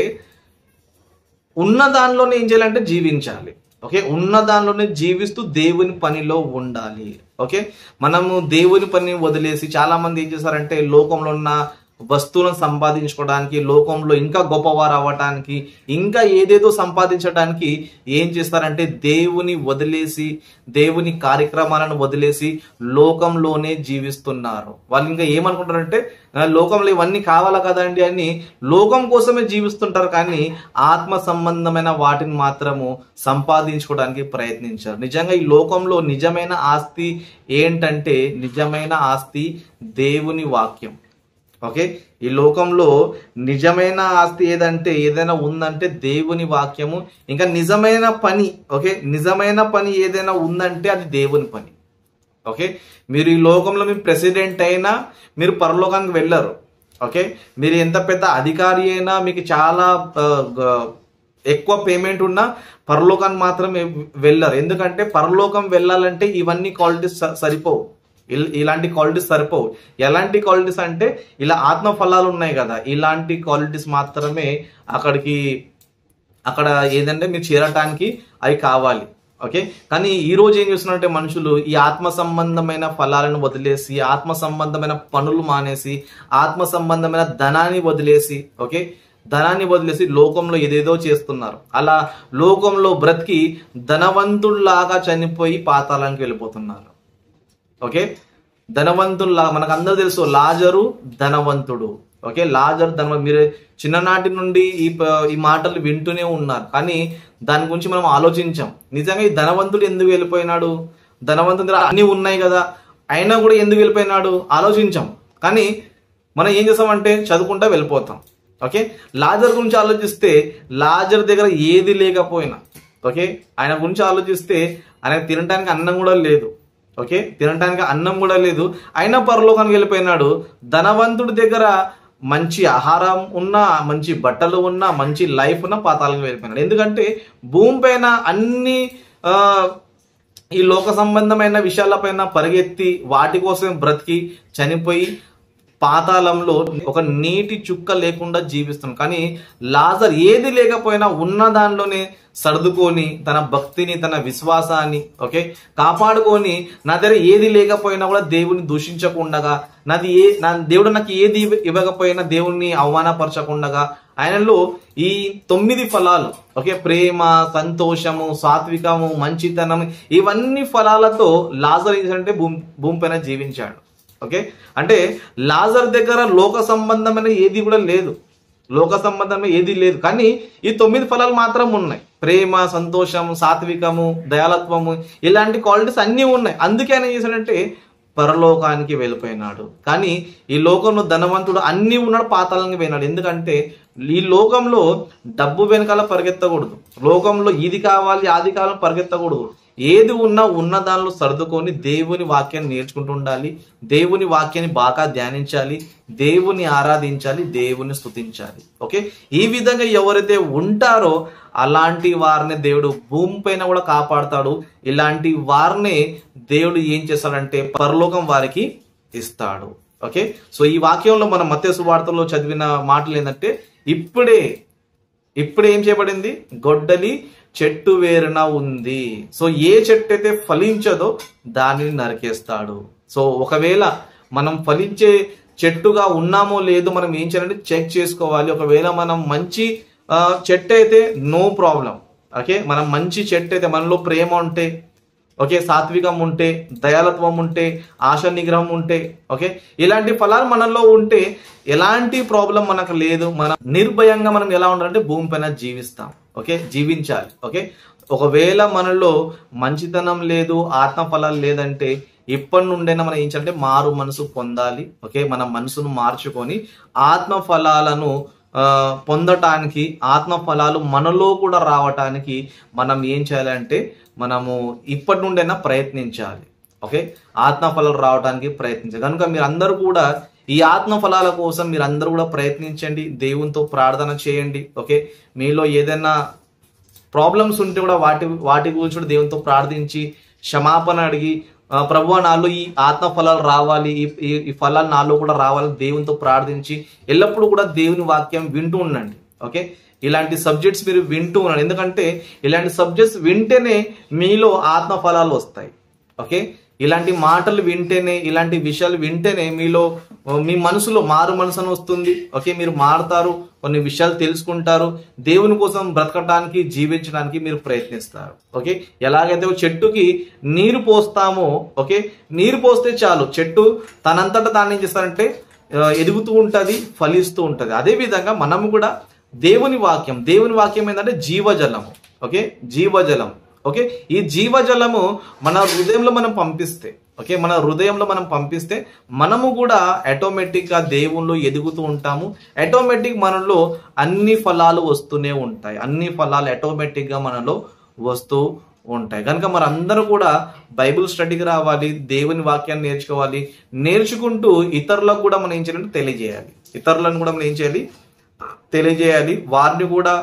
[SPEAKER 1] ఉన్న దానిలోనే ఏం చేయాలంటే జీవించాలి. ఓకే, ఉన్న దానిలోనే జీవిస్తూ దేవుని పనిలో ఉండాలి. ఓకే, మనము దేవుని పని వదిలేసి చాలా మంది ఏం చేస్తారంటే లోకంలో ఉన్న వస్తువులను సంపాదించుకోవడానికి, లోకంలో ఇంకా గొప్పవారు అవ్వటానికి, ఇంకా ఏదేదో సంపాదించడానికి ఏం చేస్తారంటే దేవుని వదిలేసి, దేవుని కార్యక్రమాలను వదిలేసి లోకంలోనే జీవిస్తున్నారు. వాళ్ళు ఇంకా ఏమనుకుంటారంటే లోకంలో ఇవన్నీ కావాలా కదండి అని లోకం కోసమే జీవిస్తుంటారు, కానీ ఆత్మ సంబంధమైన వాటిని మాత్రము సంపాదించుకోవడానికి ప్రయత్నించారు. నిజంగా ఈ లోకంలో నిజమైన ఆస్తి ఏంటంటే నిజమైన ఆస్తి దేవుని వాక్యం. ఓకే, ఈ లోకంలో నిజమైన ఆస్తి ఏదంటే ఏదైనా ఉందంటే దేవుని వాక్యము. ఇంకా నిజమైన పని, ఓకే, నిజమైన పని ఏదైనా ఉందంటే అది దేవుని పని. ఓకే, మీరు ఈ లోకంలో మీరు ప్రెసిడెంట్ అయినా మీరు పరలోకానికి వెళ్ళరు. ఓకే, మీరు ఎంత పెద్ద అధికారి అయినా మీకు చాలా ఎక్కువ పేమెంట్ ఉన్నా పరలోకానికి మాత్రం వెళ్ళరు. ఎందుకంటే పరలోకం వెళ్ళాలంటే ఇవన్నీ క్వాలిటీస్ సరిపోవు, ఇలాంటి క్వాలిటీస్ సరిపోవు. ఎలాంటి క్వాలిటీస్ అంటే ఇలా ఆత్మ ఫలాలు ఉన్నాయి కదా, ఇలాంటి క్వాలిటీస్ మాత్రమే అక్కడ ఏదంటే మీరు చేరటానికి అవి కావాలి. ఓకే. కానీ ఈ రోజు ఏం చేస్తున్నారంటే మనుషులు ఈ ఆత్మ సంబంధమైన ఫలాలను వదిలేసి, ఆత్మ సంబంధమైన పనులు మానేసి, ఆత్మ సంబంధమైన ధనాన్ని వదిలేసి, ఓకే, ధనాన్ని వదిలేసి లోకంలో ఏదేదో చేస్తున్నారు. అలా లోకంలో బ్రతికి ధనవంతుల్లాగా చనిపోయి పాతాళానికి వెళ్ళిపోతున్నారు. ఓకే, ధనవంతుల్లా మనకు అందరూ తెలుసు లాజరు ధనవంతుడు. ఓకే, లాజరు మీరు చిన్ననాటి నుండి ఈ మాటలు వింటూనే ఉన్నారు. కానీ దాని గురించి మనం ఆలోచించాం. నిజంగా ఈ ధనవంతుడు ఎందుకు వెళ్ళిపోయినాడు? ధనవంతుడు దగ్గర అన్ని ఉన్నాయి కదా, అయినా కూడా ఎందుకు వెళ్ళిపోయినాడు ఆలోచించాం. కానీ మనం ఏం చేస్తామంటే చదువుకుంటా వెళ్ళిపోతాం. ఓకే, లాజర్ గురించి ఆలోచిస్తే లాజర్ దగ్గర ఏది లేకపోయినా, ఓకే, ఆయన గురించి ఆలోచిస్తే ఆయన తినడానికి అన్నం కూడా లేదు. ఓకే, తినడానికి అన్నం కూడా లేదు, అయినా పరలోకానికి వెళ్ళిపోయినాడు. ధనవంతుడి దగ్గర మంచి ఆహారం ఉన్నా, మంచి బట్టలు ఉన్నా, మంచి లైఫ్ ఉన్నా పాతాళానికి వెళ్ళిపోయినాడు. ఎందుకంటే భూమి పైన అన్ని ఈ లోక సంబంధమైన విషయాలపైన పరిగెత్తి వాటి కోసం బ్రతికి చనిపోయి పాతాళంలో ఒక నీటి చుక్క లేకుండా జీవిస్తున్నాం. కానీ లాజర్ ఏది లేకపోయినా ఉన్న దానిలోనే సర్దుకొని తన భక్తిని, తన విశ్వాసాన్ని, ఓకే, కాపాడుకొని నా దగ్గర ఏది లేకపోయినా కూడా దేవుని దూషించకుండా, నా దేవుడు నాకు ఏది ఇవ్వకపోయినా దేవుణ్ణి అవమానపరచకుండా ఆయనలో ఈ 9 ఫలాలు, ఓకే, ప్రేమ, సంతోషము, సాత్వికము, మంచితనం, ఇవన్నీ ఫలాలతో లాజర్ ఏంటంటే భూమి పైన జీవించాడు. ఓకే, అంటే లాజర్ దగ్గర లోక సంబంధమైన ఏది కూడా లేదు, లోక సంబంధమైన ఏది లేదు. కానీ ఈ 9 ఫలాలు మాత్రం ఉన్నాయి. ప్రేమ, సంతోషం, సాత్వికము, దయాలత్వము, ఇలాంటి క్వాలిటీస్ అన్నీ ఉన్నాయి. అందుకే ఆయన ఏం చేశాడంటే పరలోకానికి వెళ్ళిపోయినాడు. కానీ ఈ లోకంలో ధనవంతుడు అన్నీ ఉన్నాడు, పాతాళానికి పోయినాడు. ఎందుకంటే ఈ లోకంలో డబ్బు వెనకాల పరిగెత్తకూడదు, లోకంలో ఇది కావాలి అది కావాలి పరిగెత్తకూడదు. ఏది ఉన్నా ఉన్న దానిలో సర్దుకొని దేవుని వాక్యాన్ని నేర్చుకుంటూ ఉండాలి, దేవుని వాక్యాన్ని బాగా ధ్యానించాలి, దేవుని ఆరాధించాలి, దేవుని స్తుతించాలి. ఓకే, ఈ విధంగా ఎవరైతే ఉంటారో అలాంటి వారిని దేవుడు భూమి పైన కూడా కాపాడుతాడు. ఇలాంటి వారిని దేవుడు ఏం చేస్తాడంటే పరలోకం వారికి ఇస్తాడు. ఓకే, సో ఈ వాక్యంలో మనం మత్తయి సువార్తలో చదివిన మాటలు ఏంటంటే ఇప్పుడే ఏం చేయబడింది? గొడ్డలి చెట్టు వేరున ఉంది. సో ఏ చెట్టు అయితే ఫలించదో దానిని నరికేస్తాడు. సో ఒకవేళ మనం ఫలించే చెట్టుగా ఉన్నామో లేదో మనం ఏం చేయాలంటే చెక్ చేసుకోవాలి. ఒకవేళ మనం మంచి చెట్టు అయితే నో ప్రాబ్లం. ఓకే, మనం మంచి చెట్టు అయితే, మనలో ప్రేమ ఉంటే, ఓకే, సాత్వికం ఉంటే, దయాలత్వం ఉంటే, ఆశ నిగ్రహం ఉంటే, ఓకే, ఇలాంటి ఫలాలు మనలో ఉంటే ఎలాంటి ప్రాబ్లం మనకు లేదు. మనం నిర్భయంగా మనం ఎలా ఉండాలంటే భూమి పైన జీవిస్తాం. ఓకే, జీవించాలి. ఓకే, ఒకవేళ మనలో మంచితనం లేదు, ఆత్మ ఫలాలు లేదంటే ఇప్పటి నుండైనా మనం ఏం చేయాలంటే మారు మనసు పొందాలి. ఓకే, మన మనసును మార్చుకొని ఆత్మ ఫలాలను పొందటానికి, ఆత్మ ఫలాలు మనలో కూడా రావటానికి మనం ఏం చేయాలంటే మనము ఇప్పటి నుండైనా ప్రయత్నించాలి. ఓకే, ఆత్మ ఫలాలు రావడానికి ప్రయత్నించాలి. కనుక మీరు అందరూ కూడా ఈ ఆత్మ ఫలాల కోసం మీరు అందరూ కూడా ప్రయత్నించండి, దేవునితో ప్రార్థన చేయండి. ఓకే, మీలో ఏదైనా ప్రాబ్లమ్స్ ఉంటే కూడా వాటి గురించి కూడా దేవునితో ప్రార్థించి క్షమాపణ అడిగి, ప్రభువా నాలో ఈ ఆత్మ ఫలాలు రావాలి, ఈ ఫలాలు నాలో కూడా రావాలి, దేవునితో ప్రార్థించి ఎల్లప్పుడూ కూడా దేవుని వాక్యం వింటూ ఉండండి. ఓకే, ఇలాంటి సబ్జెక్ట్స్ మీరు వింటూ ఉండండి. ఎందుకంటే ఇలాంటి సబ్జెక్ట్స్ వింటేనే మీలో ఆత్మ ఫలాలు వస్తాయి. ఓకే, ఇలాంటి మాటలు వింటేనే, ఇలాంటి విషయాలు వింటేనే మీలో మీ మనసులో మారు మనసు వస్తుంది. ఓకే, మీరు మారుతారు, కొన్ని విషయాలు తెలుసుకుంటారు, దేవుని కోసం బ్రతకడానికి, జీవించడానికి మీరు ప్రయత్నిస్తారు. ఓకే, ఎలాగైతే చెట్టుకి నీరు పోస్తామో, ఓకే, నీరు పోస్తే చాలు చెట్టు తనంతటా తాను ఏం చేస్తారంటే ఎదుగుతూ ఉంటుంది, ఫలిస్తూ ఉంటుంది. అదే విధంగా మనము కూడా దేవుని వాక్యం ఏంటంటే జీవజలము. ఓకే, జీవజలం. ఓకే, ఈ జీవజలము మన హృదయంలో మనం పంపిస్తే, ఓకే, మన హృదయంలో మనం పంపిస్తే మనము కూడా ఆటోమేటిక్గా దేవుళ్ళు ఎదుగుతూ ఉంటాము. ఆటోమేటిక్ మనలో అన్ని ఫలాలు వస్తూనే ఉంటాయి, అన్ని ఫలాలు ఆటోమేటిక్గా మనలో వస్తూ ఉంటాయి. కనుక మరి అందరూ కూడా బైబిల్ స్టడీకి రావాలి, దేవుని వాక్యాన్ని నేర్చుకోవాలి. నేర్చుకుంటూ ఇతరులకు కూడా మనం ఏం చేయాలంటే తెలియజేయాలి. ఇతరులను కూడా మనం ఏం చేయాలి? తెలియజేయాలి. వారిని కూడా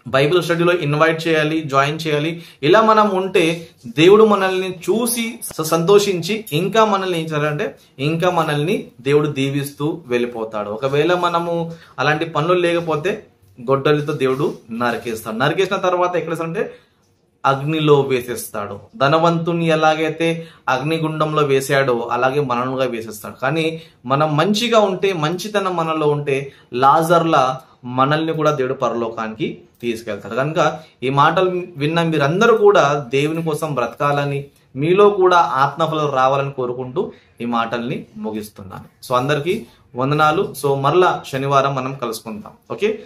[SPEAKER 1] బైబిల్ స్టడీలో ఇన్వైట్ చేయాలి, జాయిన్ చేయాలి. ఇలా మనం ఉంటే దేవుడు మనల్ని చూసి సంతోషించి ఇంకా మనల్ని ఏం చేయాలంటే ఇంకా మనల్ని దేవుడు దీవిస్తూ వెళ్ళిపోతాడు. ఒకవేళ మనము అలాంటి పనులు లేకపోతే గొడ్డలితో దేవుడు నరికేస్తాడు. నరికేసిన తర్వాత ఎక్కడ అంటే అగ్నిలో వేసేస్తాడు. ధనవంతుని ఎలాగైతే అగ్నిగుండంలో వేసాడో అలాగే మనల్నిగా వేసేస్తాడు. కానీ మనం మంచిగా ఉంటే, మంచితనం మనలో ఉంటే లాజర్లా మనల్ని కూడా దేవుడు పరలోకానికి తీసుకెళ్తాడు. కనుక ఈ మాటలు విన్న మీరందరూ కూడా దేవుని కోసం బ్రతకాలని, మీలో కూడా ఆత్మఫలం రావాలని కోరుకుంటూ ఈ మాటల్ని ముగిస్తున్నాను. సో అందరికీ వందనాలు. సో మరలా శనివారం మనం కలుసుకుందాం. ఓకే.